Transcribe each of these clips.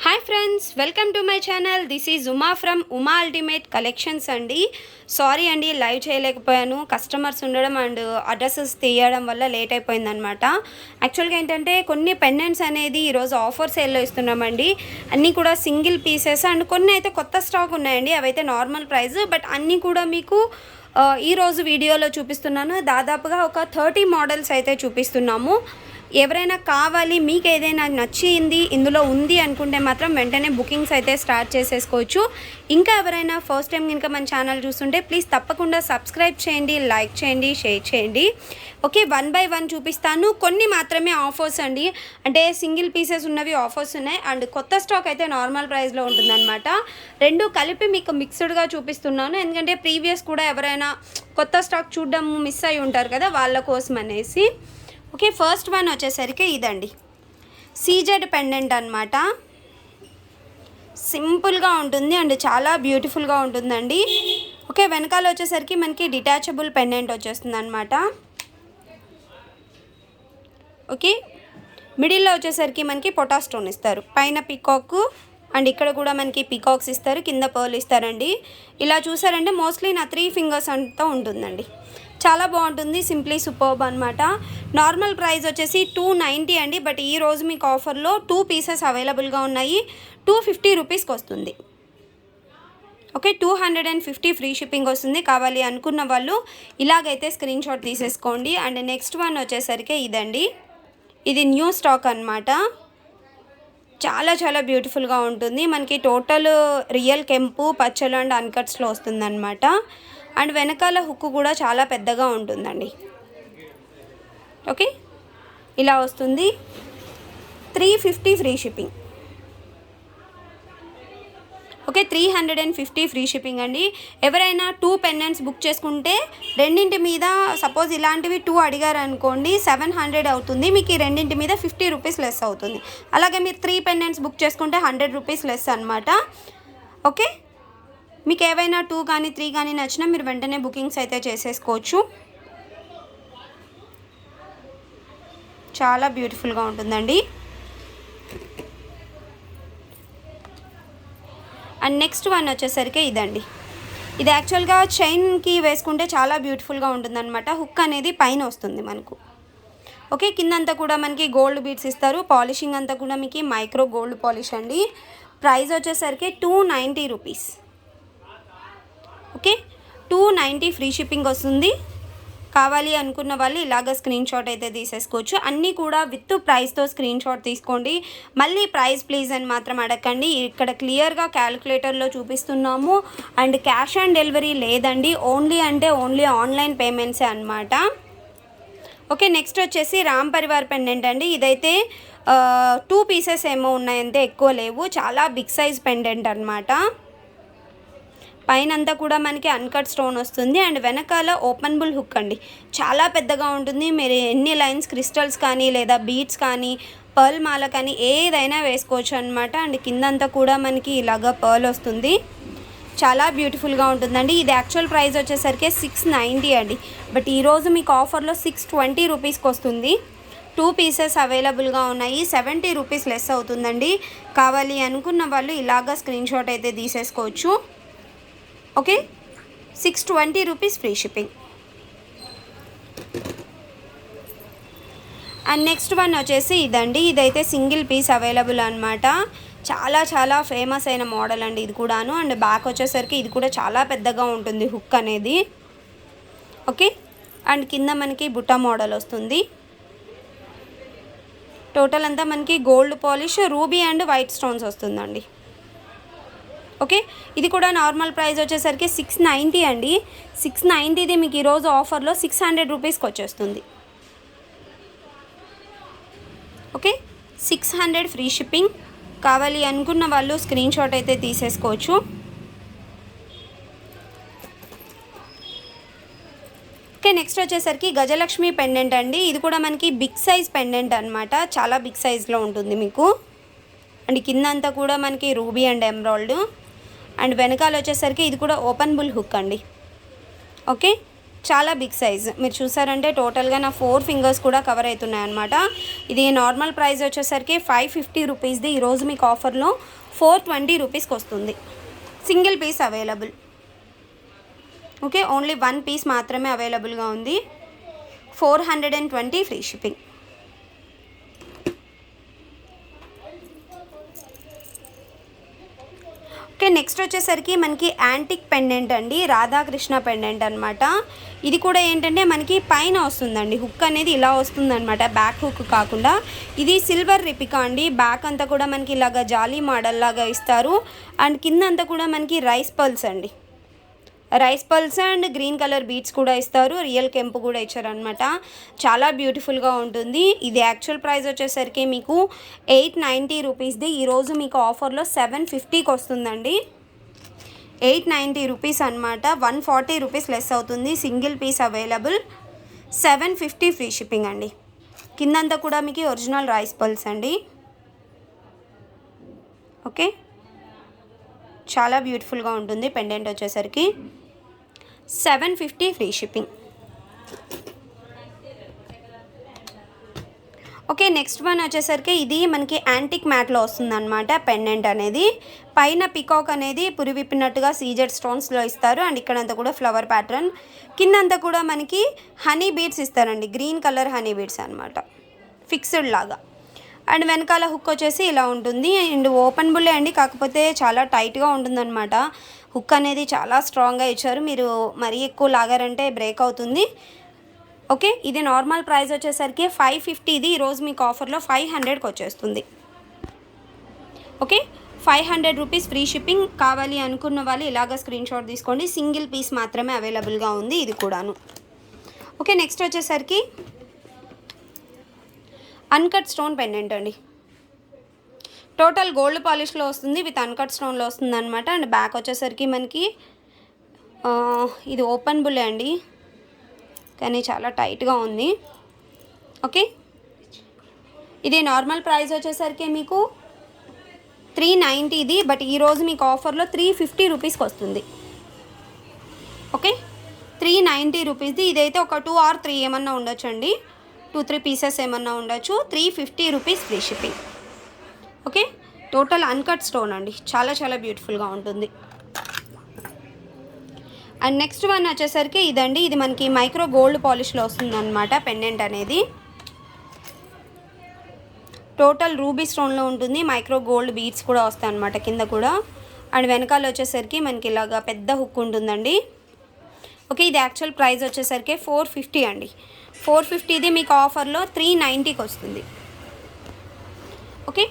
Hi friends, welcome to my channel. This is Uma from Uma ultimate collections అండి. Sorry అండి, live చేయలేకపోయాను. Customers ఉండడం and addresses తీయడం వల్ల లేట్ అయిపోయిందనమాట. యాక్చువల్గా ఏంటంటే కొన్ని పెండెంట్స్ అనేది ఈరోజు ఆఫర్ సేల్లో ఇస్తున్నామండి. అన్నీ కూడా సింగిల్ పీసెస్ అండ్ కొన్ని అయితే కొత్త స్టాక్ ఉన్నాయండి. అవైతే నార్మల్ ప్రైస్, బట్ అన్నీ కూడా మీకు ఈరోజు వీడియోలో చూపిస్తున్నాను. దాదాపుగా ఒక 30 మోడల్స్ అయితే చూపిస్తున్నాము. ఎవరైనా కావాలి, మీకు ఏదైనా నచ్చింది ఇందులో ఉంది అనుకుంటే మాత్రం వెంటనే బుకింగ్స్ అయితే స్టార్ట్ చేసేసుకోవచ్చు. ఇంకా ఎవరైనా ఫస్ట్ టైం కనుక మన ఛానల్ చూస్తుంటే ప్లీజ్ తప్పకుండా సబ్స్క్రైబ్ చేయండి, లైక్ చేయండి, షేర్ చేయండి. ఓకే, 1 బై 1 చూపిస్తాను. కొన్ని మాత్రమే ఆఫర్స్ అండి, అంటే సింగిల్ పీసెస్ ఉన్నవి ఆఫర్స్ ఉన్నాయి అండ్ కొత్త స్టాక్ అయితే నార్మల్ ప్రైస్లో ఉంటుందన్నమాట. రెండు కలిపి మీకు మిక్స్డ్గా చూపిస్తున్నాను, ఎందుకంటే ప్రీవియస్ కూడా ఎవరైనా కొత్త స్టాక్ చూడడం మిస్ అయి ఉంటారు కదా, వాళ్ళ కోసం అనేసి. ఓకే, ఫస్ట్ వన్ వచ్చేసరికి ఇదండి, సీజెడ్ పెండెంట్ అనమాట. సింపుల్గా ఉంటుంది అండ్ చాలా బ్యూటిఫుల్గా ఉంటుందండి. ఓకే, వెనకాల వచ్చేసరికి మనకి డిటాచబుల్ పెండెంట్ వచ్చేస్తుంది అనమాట. ఓకే, మిడిల్లో వచ్చేసరికి మనకి పొటా స్టోన్ ఇస్తారు, పైన పికాక్ అండ్ ఇక్కడ కూడా మనకి పికాక్స్ ఇస్తారు, కింద పర్ల్ ఇస్తారండి. ఇలా చూసారంటే మోస్ట్లీ నా 3 ఫింగర్స్ అంతా ఉంటుందండి. చాలా బాగుంటుంది, సింప్లీ సూపర్బ్ అనమాట. నార్మల్ ప్రైస్ వచ్చేసి 290 అండి, బట్ ఈరోజు మీకు ఆఫర్లో 2 పీసెస్ అవైలబుల్గా ఉన్నాయి. 250 రూపీస్కి వస్తుంది. ఓకే, 250 ఫ్రీ షిప్పింగ్ వస్తుంది. కావాలి అనుకున్న వాళ్ళు ఇలాగైతే స్క్రీన్ షాట్ తీసేసుకోండి. అండ్ నెక్స్ట్ వన్ వచ్చేసరికి ఇదండి, ఇది న్యూ స్టాక్ అనమాట. చాలా చాలా బ్యూటిఫుల్గా ఉంటుంది. మనకి టోటల్ రియల్ కెంపు, పచ్చలు అండ్ అన్కట్స్లో వస్తుందన్నమాట. అండ్ వెనకాల హుక్ కూడా చాలా పెద్దగా ఉంటుందండి. ఓకే, ఇలా వస్తుంది. 350 free shipping. Okay, 350 free shipping అండి. ఎవరైనా 2 పెండెంట్స్ బుక్ చేసుకుంటే రెండింటి మీద, సపోజ్ ఇలాంటివి 2 అడిగారు అనుకోండి, 700 అవుతుంది. మీకు ఈ రెండింటి మీద 50 రూపీస్ లెస్ అవుతుంది. అలాగే మీరు 3 పెండెంట్స్ బుక్ చేసుకుంటే 100 రూపీస్ లెస్ అనమాట. ఓకే, మీకు ఏవైనా 2 కానీ 3 కానీ నచ్చినా మీరు వెంటనే బుకింగ్స్ అయితే చేసేసుకోవచ్చు. చాలా బ్యూటిఫుల్గా ఉంటుందండి. అండ్ నెక్స్ట్ వన్ వచ్చేసరికి ఇదండి, ఇది యాక్చువల్గా చైన్కి వేసుకుంటే చాలా బ్యూటిఫుల్గా ఉంటుందన్నమాట. హుక్ అనేది పైన వస్తుంది మనకు. ఓకే, కిందంతా కూడా మనకి గోల్డ్ బీడ్స్ ఇస్తారు. పాలిషింగ్ అంతా కూడా మీకు మైక్రో గోల్డ్ పాలిష్ అండి. ప్రైస్ వచ్చేసరికి 290 రూపీస్. ఓకే, 290 ఫ్రీ షిప్పింగ్ వస్తుంది. కావాలి అనుకున్న వాళ్ళు ఇలాగ స్క్రీన్ షాట్ అయితే తీసేసుకోవచ్చు. అన్నీ కూడా విత్ ప్రైస్తో స్క్రీన్ షాట్ తీసుకోండి. మళ్ళీ ప్రైస్ ప్లీజ్ అని మాత్రం అడగండి. ఇక్కడ క్లియర్గా క్యాలిక్యులేటర్లో చూపిస్తున్నాము. అండ్ క్యాష్ ఆన్ డెలివరీ లేదండి, ఓన్లీ ఆన్లైన్ పేమెంట్సే అనమాట. ఓకే, నెక్స్ట్ వచ్చేసి రామ్ పరివార్ పెండెంట్ అండి. ఇదైతే 2 పీసెస్ ఏమో ఉన్నాయంటే ఎక్కువ లేవు. చాలా బిగ్ సైజ్ పెండెంట్ అనమాట. పైన అంతా కూడా మనకి అన్కట్ స్టోన్ వస్తుంది అండ్ వెనకాల ఓపెనబుల్ హుక్ అండి. చాలా పెద్దగా ఉంటుంది. మీరు ఎన్ని లైన్స్ క్రిస్టల్స్ కానీ లేదా బీడ్స్ కానీ పర్ల్ మాల కానీ ఏదైనా వేసుకోవచ్చు అనమాట. అండ్ కిందంతా కూడా మనకి ఇలాగా పర్ల్ వస్తుంది. చాలా బ్యూటిఫుల్గా ఉంటుందండి. ఇది యాక్చువల్ ప్రైస్ వచ్చేసరికి 690 అండి, బట్ ఈరోజు మీకు ఆఫర్లో 620 రూపీస్కి వస్తుంది. 2 పీసెస్ అవైలబుల్గా ఉన్నాయి. 70 రూపీస్ లెస్ అవుతుందండి. కావాలి అనుకున్న వాళ్ళు ఇలాగా స్క్రీన్ షాట్ అయితే తీసేసుకోవచ్చు. Okay, 620 rupees free shipping. And next one వచ్చేసి ఇదండి, ఇదైతే సింగిల్ పీస్ అవైలబుల్ అనమాట. చాలా చాలా ఫేమస్ అయిన మోడల్ అండి ఇది కూడాను. అండ్ బ్యాక్ వచ్చేసరికి ఇది కూడా చాలా పెద్దగా ఉంటుంది హుక్ అనేది. ఓకే, అండ్ కింద మనకి బుట్ట మోడల్ వస్తుంది. టోటల్ అంతా మనకి gold polish, ruby and white stones వస్తుందండి. ఓకే, ఇది కూడా నార్మల్ ప్రైస్ వచ్చేసరికి 690 అండి. 690ది మీకు ఈరోజు ఆఫర్లో 600 రూపీస్కి వచ్చేస్తుంది. Okay, 600 free shipping. కావాలి అనుకున్న వాళ్ళు స్క్రీన్ షాట్ అయితే తీసేసుకోవచ్చు. ఓకే, నెక్స్ట్ వచ్చేసరికి గజలక్ష్మి పెండెంట్ అండి. ఇది కూడా మనకి బిగ్ సైజ్ పెండెంట్ అనమాట. చాలా బిగ్ సైజ్లో ఉంటుంది మీకు. అండ్ కింద అంతా కూడా మనకి రూబీ అండ్ ఎమరాల్డ్. అండ్ వెనకాల వచ్చేసరికి ఇది కూడా ఓపెనబుల్ హుక్ అండి. ఓకే, చాలా బిగ్ సైజ్. మీరు చూసారంటే టోటల్గా నా 4 ఫింగర్స్ కూడా కవర్ అవుతున్నాయి అనమాట. ఇది నార్మల్ ప్రైస్ వచ్చేసరికి 550 రూపీస్ది. ఈరోజు మీకు ఆఫర్లో 420 రూపీస్కి వస్తుంది. Single piece available. Okay, only 1 piece మాత్రమే అవైలబుల్గా ఉంది. 420 ఫ్రీ షిప్పింగ్. ఓకే, నెక్స్ట్ వచ్చేసరికి మనకి యాంటిక్ పెండెంట్ అండి, రాధాకృష్ణ పెండెంట్ అనమాట. ఇది కూడా ఏంటంటే మనకి పైన వస్తుందండి, హుక్ అనేది ఇలా వస్తుందన్నమాట, బ్యాక్ హుక్ కాకుండా. ఇది సిల్వర్ రిపికా అండి. బ్యాక్ అంతా కూడా మనకి ఇలాగా జాలీ మోడల్ లాగా ఇస్తారు. అండ్ కింద అంతా కూడా మనకి రైస్ పల్స్ అండి, rice pearls and green colour beads కూడా ఇస్తారు. రియల్ కెంపు కూడా ఇచ్చారనమాట. చాలా బ్యూటిఫుల్గా ఉంటుంది. ఇది యాక్చువల్ ప్రైస్ వచ్చేసరికి మీకు 890 రూపీస్ది. ఈరోజు మీకు ఆఫర్లో 750కి వస్తుందండి. 890 రూపీస్ అనమాట. 140 రూపీస్ లెస్ అవుతుంది. Single piece available. 750 free shipping అండి. కిందంతా కూడా మీకు ఒరిజినల్ రైస్ పల్స్ అండి. ఓకే, చాలా బ్యూటిఫుల్గా ఉంటుంది పెండెంట్ వచ్చేసరికి. 750 free shipping. Okay, next one వచ్చేసరికి ఇది మనకి యాంటిక్ మ్యాట్లో వస్తుందన్నమాట పెండెంట్ అనేది. పైన పికాక్ అనేది పురివిప్పినట్టుగా సీజెడ్ స్టోన్స్లో ఇస్తారు. అండ్ ఇక్కడంతా కూడా ఫ్లవర్ ప్యాటర్న్. కిందంతా కూడా మనకి హనీ బీడ్స్ ఇస్తారండి, గ్రీన్ కలర్ హనీ బీడ్స్ అనమాట, ఫిక్స్డ్ లాగా. అండ్ వెనకాల హుక్ వచ్చేసి ఇలా ఉంటుంది. అండ్ ఓపెన్ బుల్లే అండి, కాకపోతే చాలా టైట్గా ఉంటుందన్నమాట. హుక్ అనేది చాలా స్ట్రాంగ్గా ఇచ్చారు. మీరు మరీ ఎక్కువ లాగారంటే బ్రేక్ అవుతుంది. ఓకే, ఇది నార్మల్ ప్రైస్ వచ్చేసరికి 550. ఇది ఈరోజు మీకు ఆఫర్లో 500కి వచ్చేస్తుంది. Okay, 500 rupees free shipping. కావాలి అనుకున్న వాళ్ళు ఇలాగ స్క్రీన్ షాట్ తీసుకోండి. సింగిల్ పీస్ మాత్రమే అవైలబుల్గా ఉంది ఇది కూడాను. ఓకే, నెక్స్ట్ వచ్చేసరికి అన్కట్ స్టోన్ పెండెంట్ అండి. టోటల్ గోల్డ్ పాలిష్లో వస్తుంది, విత్ అన్కట్ స్టోన్లో వస్తుంది అనమాట. అండ్ బ్యాక్ వచ్చేసరికి మనకి ఇది ఓపెన్ బుల్లే అండి, కానీ చాలా టైట్గా ఉంది. ఓకే, ఇది నార్మల్ ప్రైస్ వచ్చేసరికి మీకు 390 ఇది. బట్ ఈరోజు మీకు ఆఫర్లో 350 రూపీస్కి వస్తుంది. ఓకే, 390 రూపీస్ది. ఇదైతే ఒక 2 or 3 ఏమన్నా ఉండొచ్చండి, 2-3 పీసెస్ ఏమన్నా ఉండొచ్చు. 350 rupees free shipping. Okay, total uncut stone అండి, చాలా చాలా బ్యూటిఫుల్గా ఉంటుంది. అండ్ నెక్స్ట్ వన్ వచ్చేసరికి ఇదండి. ఇది మనకి మైక్రో గోల్డ్ పాలిష్లో వస్తుందన్నమాట పెండెంట్ అనేది. టోటల్ రూబీ స్టోన్లో ఉంటుంది. మైక్రో గోల్డ్ బీడ్స్ కూడా వస్తాయి అన్నమాట కింద కూడా. అండ్ వెనకాల వచ్చేసరికి మనకి ఇలాగా పెద్ద హుక్ ఉంటుందండి. ఓకే, ఇది యాక్చువల్ ప్రైస్ వచ్చేసరికి 450 అండి. 450ది మీకు ఆఫర్లో 390కి వస్తుంది. Okay,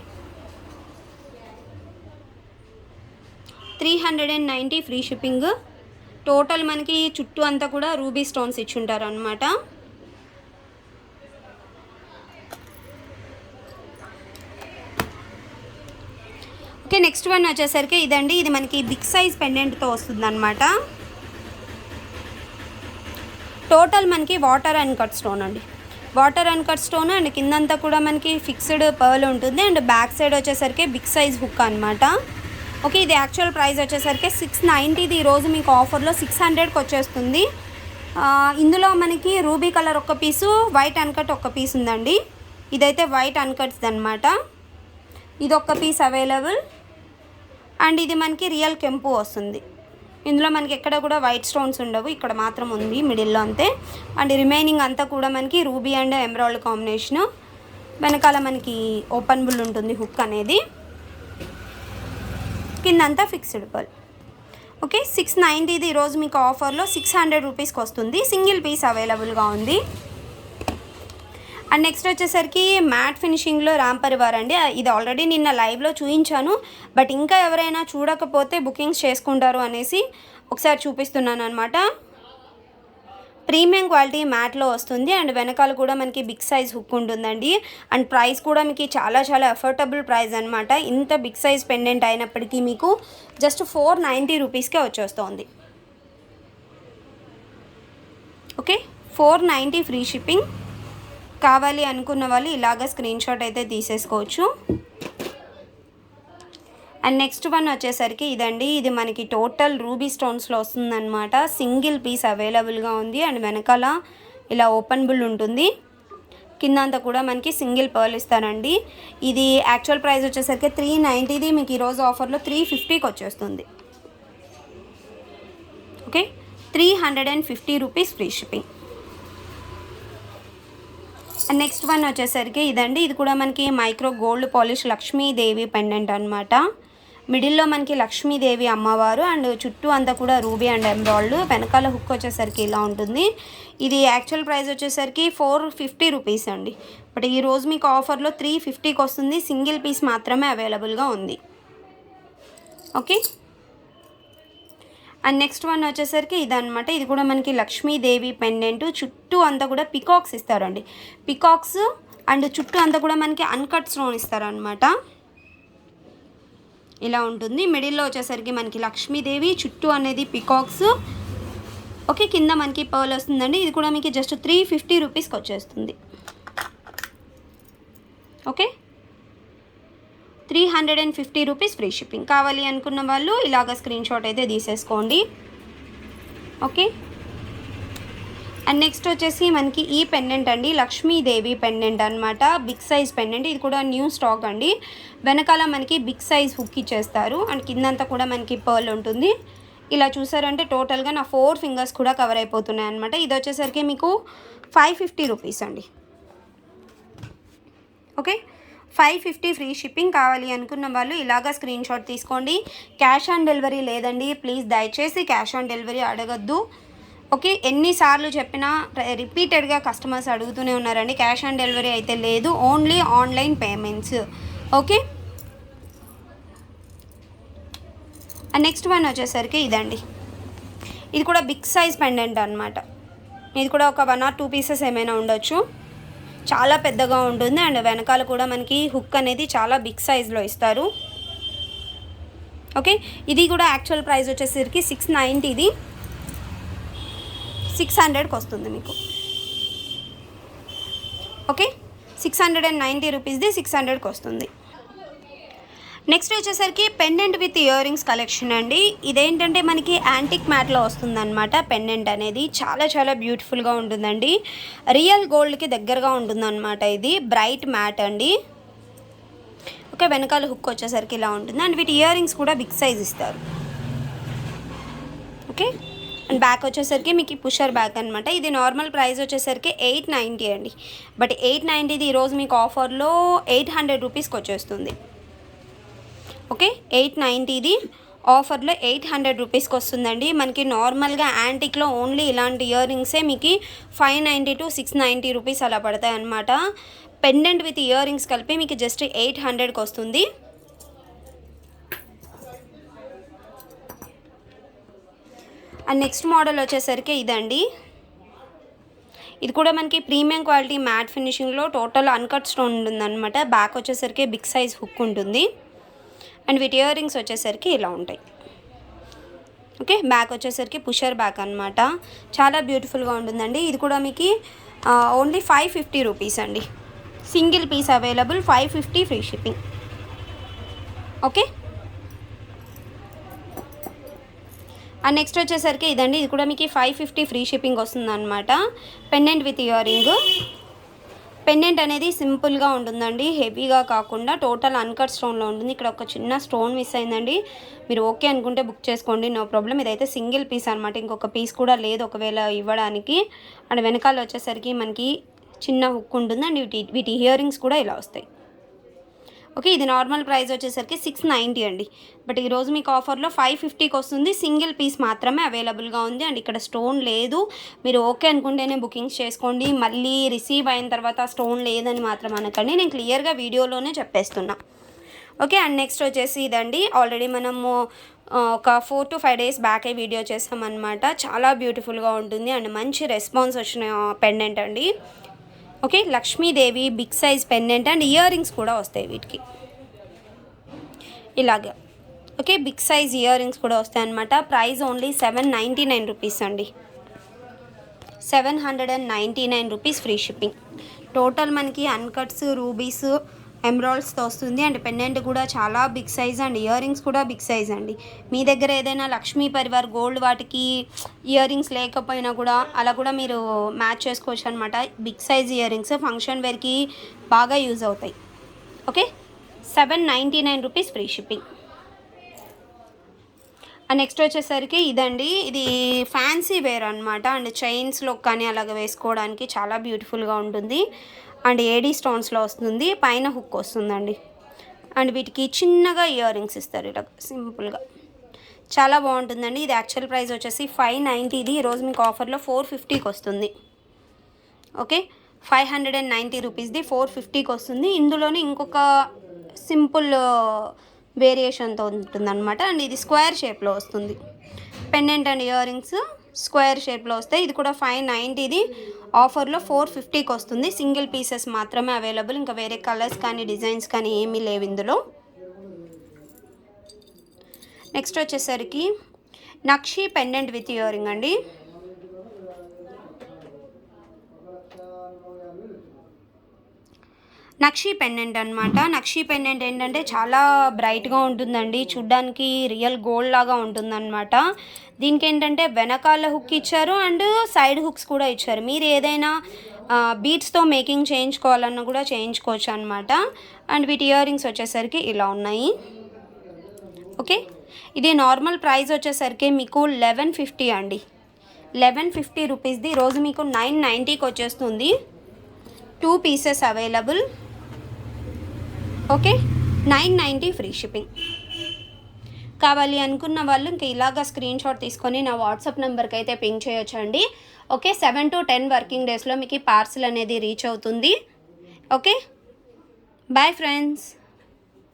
390 free shipping. టోటల్ మనకి చుట్టూ అంతా కూడా రూబీ స్టోన్స్ ఇచ్చుంటారు అనమాట. ఓకే, నెక్స్ట్ వన్ వచ్చేసరికి ఇదండి. ఇది మనకి బిగ్ సైజ్ పెండెంట్తో వస్తుందన్నమాట. టోటల్ మనకి వాటర్ అండ్ కట్ స్టోన్ అండి, water and cut stone. And కిందంతా కూడా మనకి ఫిక్స్డ్ పర్ల్ ఉంటుంది. అండ్ బ్యాక్ సైడ్ వచ్చేసరికి బిగ్ సైజ్ హుక్ అనమాట. ఓకే, ఇది యాక్చువల్ ప్రైస్ వచ్చేసరికి 690. ఈరోజు మీకు ఆఫర్లో 600కి వచ్చేస్తుంది. ఇందులో మనకి రూబీ కలర్ ఒక పీసు, వైట్ అన్కట్ ఒక పీస్ ఉందండి. ఇదైతే వైట్ అన్కట్స్ అనమాట. ఇది ఒక పీస్ అవైలబుల్. అండ్ ఇది మనకి రియల్ కెంపు వస్తుంది. ఇందులో మనకి ఎక్కడ కూడా వైట్ స్టోన్స్ ఉండవు, ఇక్కడ మాత్రం ఉంది మిడిల్లో అంతే. అండ్ రిమైనింగ్ అంతా కూడా మనకి రూబీ అండ్ ఎమరాల్డ్ కాంబినేషను. వెనకాల మనకి ఓపెన్ బుల్ ఉంటుంది హుక్ అనేది, కిందంతా ఫిక్స్డ్ పర్ల్. ఓకే, 690 ఈరోజు మీకు ఆఫర్లో 600 రూపీస్కి వస్తుంది. సింగిల్ పీస్ అవైలబుల్గా ఉంది. అండ్ నెక్స్ట్ వచ్చేసరికి మ్యాట్ ఫినిషింగ్లో రామ్ పరివార్ అండి. ఇది ఆల్రెడీ నిన్న లైవ్లో చూపించాను. బట్ ఇంకా ఎవరైనా చూడకపోతే బుకింగ్స్ చేసుకుంటారు అనేసి ఒకసారి చూపిస్తున్నాను అనమాట. ప్రీమియం క్వాలిటీ మ్యాట్లో వస్తుంది. అండ్ వెనకాల కూడా మనకి బిగ్ సైజ్ హుక్ ఉంటుందండి. అండ్ ప్రైస్ కూడా మీకు చాలా చాలా అఫోర్డబుల్ ప్రైస్ అనమాట. ఇంత బిగ్ సైజ్ పెండెంట్ అయినప్పటికీ మీకు జస్ట్ 490 రూపీస్కే వచ్చేస్తుంది. Okay, 490 free shipping. కావాలి అనుకున్న వాళ్ళు ఇలాగ స్క్రీన్ షాట్ అయితే తీసేసుకోవచ్చు. అండ్ నెక్స్ట్ వన్ వచ్చేసరికి ఇదండి. ఇది మనకి టోటల్ రూబీ స్టోన్స్లో వస్తుందన్నమాట. సింగిల్ పీస్ అవైలబుల్గా ఉంది. అండ్ వెనకాల ఇలా ఓపెనబుల్ ఉంటుంది. కింద అంతా కూడా మనకి సింగిల్ పర్ల్ ఇస్తారండి. ఇది యాక్చువల్ ప్రైస్ వచ్చేసరికి 390, మీకు ఈరోజు ఆఫర్లో 350కి వచ్చేస్తుంది. Okay, 350 rupees free shipping. And next one వచ్చేసరికి ఇదండి. ఇది కూడా మనకి micro gold polish Lakshmidevi pendant అనమాట. మిడిల్లో మనకి లక్ష్మీదేవి అమ్మవారు అండ్ చుట్టూ అంతా కూడా రూబీ అండ్ ఎమరాల్డ్. వెనకాల హుక్ వచ్చేసరికి ఇలా ఉంటుంది. ఇది యాక్చువల్ ప్రైస్ వచ్చేసరికి 450 రూపీస్ అండి. బట్ ఈరోజు మీకు ఆఫర్లో 350కి వస్తుంది. సింగిల్ పీస్ మాత్రమే అవైలబుల్గా ఉంది. ఓకే, అండ్ నెక్స్ట్ వన్ వచ్చేసరికి ఇదనమాట. ఇది కూడా మనకి లక్ష్మీదేవి పెండెంట్. చుట్టూ అంతా కూడా పికాక్స్ ఇస్తారండి. పికాక్స్ అండ్ చుట్టూ అంతా కూడా మనకి అన్కట్ స్టోన్ ఇస్తారనమాట. ఇలా ఉంటుంది. మిడిల్లో వచ్చేసరికి మనకి లక్ష్మీదేవి, చుట్టూ అనేది పికాక్స్. ఓకే, కింద మనకి పర్ల్ వస్తుందండి. ఇది కూడా మీకు జస్ట్ 350 రూపీస్కి వచ్చేస్తుంది. Okay, 350 rupees free shipping. కావాలి అనుకున్న వాళ్ళు ఇలాగ స్క్రీన్ షాట్ అయితే తీసేసుకోండి. ఓకే, అండ్ నెక్స్ట్ వచ్చేసి మనకి ఈ పెండెంట్ అండి. లక్ష్మీదేవి పెండెంట్ అనమాట. Big size pendant. ఇది కూడా న్యూ స్టాక్ అండి. వెనకాల మనకి బిగ్ సైజ్ హుక్ ఇచ్చేస్తారు. అండ్ కిందంతా కూడా మనకి పర్ల్ ఉంటుంది. ఇలా చూసారంటే టోటల్గా నా 4 ఫింగర్స్ కూడా కవర్ అయిపోతున్నాయి అనమాట. ఇది వచ్చేసరికి మీకు 550 రూపీస్ అండి. Okay, 550 free shipping. కావాలి అనుకున్న వాళ్ళు ఇలాగా స్క్రీన్ షాట్ తీసుకోండి. క్యాష్ ఆన్ డెలివరీ లేదండి. ప్లీజ్ దయచేసి క్యాష్ ఆన్ డెలివరీ అడగద్దు. ఓకే, ఎన్నిసార్లు చెప్పినా రిపీటెడ్గా కస్టమర్స్ అడుగుతూనే ఉన్నారండి. క్యాష్ ఆన్ డెలివరీ అయితే లేదు, only online payments. Okay, and next one వచ్చేసరికి ఇదండి. ఇది కూడా బిగ్ సైజ్ పెండెంట్ అనమాట. ఇది కూడా ఒక 1 or 2 పీసెస్ ఏమైనా ఉండొచ్చు. చాలా పెద్దగా ఉంటుంది. అండ్ వెనకాల కూడా మనకి హుక్ అనేది చాలా బిగ్ సైజ్లో ఇస్తారు. ఓకే, ఇది కూడా యాక్చువల్ ప్రైస్ వచ్చేసరికి 690. ఇది 600కి వస్తుంది మీకు. ఓకే, 690 రూపీస్ది 600కి వస్తుంది. నెక్స్ట్ వచ్చేసరికి pendant with ear rings collection అండి. ఇదేంటంటే మనకి యాంటిక్ మ్యాట్లో వస్తుందన్నమాట. పెండెంట్ అనేది చాలా చాలా బ్యూటిఫుల్గా ఉంటుందండి. రియల్ గోల్డ్కి దగ్గరగా ఉంటుందన్నమాట. ఇది బ్రైట్ మ్యాట్ అండి. ఓకే, వెనకాల హుక్ వచ్చేసరికి ఇలా ఉంటుంది. అండ్ వీటి ఇయర్ రింగ్స్ కూడా బిగ్ సైజ్ ఇస్తారు. ఓకే, అండ్ బ్యాక్ వచ్చేసరికి మీకు పుషర్ బ్యాక్ అనమాట. ఇది నార్మల్ ప్రైస్ వచ్చేసరికి 890 అండి. బట్ 890ది ఈరోజు మీకు ఆఫర్లో 800 రూపీస్కి వచ్చేస్తుంది. ఓకే, 890ది ఆఫర్లో 800 రూపీస్కి వస్తుందండి. మనకి నార్మల్గా యాంటిక్లో ఓన్లీ ఇలాంటి ఇయర్ రింగ్సే మీకు 590 to 690 రూపీస్ అలా పడతాయి అన్నమాట. పెండెంట్ విత్ ఇయర్ రింగ్స్ కలిపి మీకు జస్ట్ 800కి వస్తుంది. అండ్ నెక్స్ట్ మోడల్ వచ్చేసరికి ఇదండి. ఇది కూడా మనకి ప్రీమియం క్వాలిటీ మ్యాట్ ఫినిషింగ్లో టోటల్ అన్కట్ స్టోన్ ఉంటుందన్నమాట. బ్యాక్ వచ్చేసరికి బిగ్ సైజ్ హుక్ ఉంటుంది. అండ్ వీటి ఇయర్ రింగ్స్ వచ్చేసరికి ఇలా ఉంటాయి. ఓకే, బ్యాక్ వచ్చేసరికి పుషర్ బ్యాక్ అనమాట. చాలా బ్యూటిఫుల్గా ఉంటుందండి. ఇది కూడా మీకు ఓన్లీ 550 రూపీస్ అండి. Single piece available, 550 free shipping. Okay, and next వచ్చేసరికి ఇదండి. ఇది కూడా మీకు 550 ఫ్రీ షిప్పింగ్ వస్తుంది అనమాట. Pendant with ear ring. Pendant అనేది సింపుల్గా ఉంటుందండి, హెవీగా కాకుండా టోటల్ అన్కట్ స్టోన్లో ఉంటుంది. ఇక్కడ ఒక చిన్న స్టోన్ మిస్ అయిందండి. మీరు ఓకే అనుకుంటే బుక్ చేసుకోండి, నో ప్రాబ్లం. ఇదైతే సింగిల్ పీస్ అనమాట, ఇంకొక పీస్ కూడా లేదు ఒకవేళ ఇవ్వడానికి. అండ్ వెనకాల వచ్చేసరికి మనకి చిన్న హుక్ ఉంటుంది. అండ్ వీటి ఇయర్ రింగ్స్ కూడా ఇలా వస్తాయి. ఓకే, ఇది నార్మల్ ప్రైస్ వచ్చేసరికి 690 అండి. బట్ ఈరోజు మీకు ఆఫర్లో 550కి వస్తుంది. సింగిల్ పీస్ మాత్రమే అవైలబుల్గా ఉంది. అండ్ ఇక్కడ స్టోన్ లేదు, మీరు ఓకే అనుకుంటేనే బుకింగ్స్ చేసుకోండి. మళ్ళీ రిసీవ్ అయిన తర్వాత స్టోన్ లేదని మాత్రం అనకండి, నేను క్లియర్గా వీడియోలోనే చెప్పేస్తున్నా. ఓకే, అండ్ నెక్స్ట్ వచ్చేసి ఇదండి. ఆల్రెడీ మనము ఒక 4 to 5 days బ్యాకే వీడియో చేస్తామన్నమాట. చాలా బ్యూటిఫుల్గా ఉంటుంది అండ్ మంచి రెస్పాన్స్ వచ్చిన పెండెంట్ అండి. Okay, Lakshmidevi big size pendant and earrings కూడా వస్తాయి వీటికి ఇలాగా. Okay, big size earrings కూడా వస్తాయి అన్నమాట. ప్రైస్ ఓన్లీ 799 రూపీస్ అండి. 799 రూపీస్ ఫ్రీ షిప్పింగ్. టోటల్ మనకి అన్కట్స్, రూబీస్ ఎమరాల్డ్స్తో వస్తుంది అండ్ పెండెంట్ కూడా చాలా big size and earrings కూడా బిగ్ సైజ్ అండి. మీ దగ్గర ఏదైనా లక్ష్మీ పరివార్ గోల్డ్ వాటికి ఇయర్ రింగ్స్ లేకపోయినా కూడా అలా కూడా మీరు మ్యాచ్ చేసుకోవచ్చు అనమాట. Big size earrings function వేర్కి బాగా యూజ్ అవుతాయి. Okay, 799 rupees free shipping. And next వచ్చేసరికి ఇదండి, ఇది ఫ్యాన్సీ వేర్ అనమాట. అండ్ చైన్స్లో కానీ అలాగ వేసుకోవడానికి చాలా బ్యూటిఫుల్గా ఉంటుంది. అండ్ ఏడీ స్టోన్స్లో వస్తుంది, పైన హుక్ వస్తుందండి. అండ్ వీటికి చిన్నగా ఇయర్ రింగ్స్ ఇస్తారు ఇలా సింపుల్గా, చాలా బాగుంటుందండి. ఇది యాక్చువల్ ప్రైస్ వచ్చేసి 590, ఇది ఈరోజు మీకు ఆఫర్లో 450కి వస్తుంది. ఓకే, 590 రూపీస్ది 450కి వస్తుంది. ఇందులోనే ఇంకొక సింపుల్ వేరియేషన్తో ఉంటుందన్నమాట. అండ్ ఇది స్క్వేర్ షేప్లో వస్తుంది. Pendant and ear rings square షేప్లో వస్తాయి. ఇది కూడా 590ది ఆఫర్లో 450కి వస్తుంది. సింగిల్ పీసెస్ మాత్రమే అవైలబుల్, ఇంకా వేరే కలర్స్ కానీ డిజైన్స్ కానీ ఏమీ లేవు ఇందులో. నెక్స్ట్ వచ్చేసరికి నక్షి పెండెంట్ విత్ ఇయర్ రింగ్ అండి. నక్షి పెండెంట్ అనమాట. నక్షి పెండెంట్ ఏంటంటే చాలా బ్రైట్గా ఉంటుందండి, చూడ్డానికి రియల్ గోల్డ్ లాగా ఉంటుందన్నమాట. దీనికి ఏంటంటే వెనకాల హుక్ ఇచ్చారు అండ్ సైడ్ హుక్స్ కూడా ఇచ్చారు. మీరు ఏదైనా బీట్స్తో మేకింగ్ చేయించుకోవాలన్నా కూడా చేయించుకోవచ్చు అనమాట. అండ్ వీటి ఇయర్ రింగ్స్ వచ్చేసరికి ఇలా ఉన్నాయి. ఓకే, ఇది నార్మల్ ప్రైస్ వచ్చేసరికి మీకు 1150 అండి. 1150 రూపీస్ది ఈరోజు మీకు 990కి వచ్చేస్తుంది. 2 pieces available. Okay, 990 free shipping. కావాలి అనుకున్న వాళ్ళు ఇంకా ఇలాగా స్క్రీన్ షాట్ తీసుకొని నా వాట్సాప్ నెంబర్కి అయితే పింక్ చేయొచ్చండి. ఓకే, 7 to 10 వర్కింగ్ డేస్లో మీకు ఈ పార్సిల్ అనేది రీచ్ అవుతుంది. Okay, bye friends.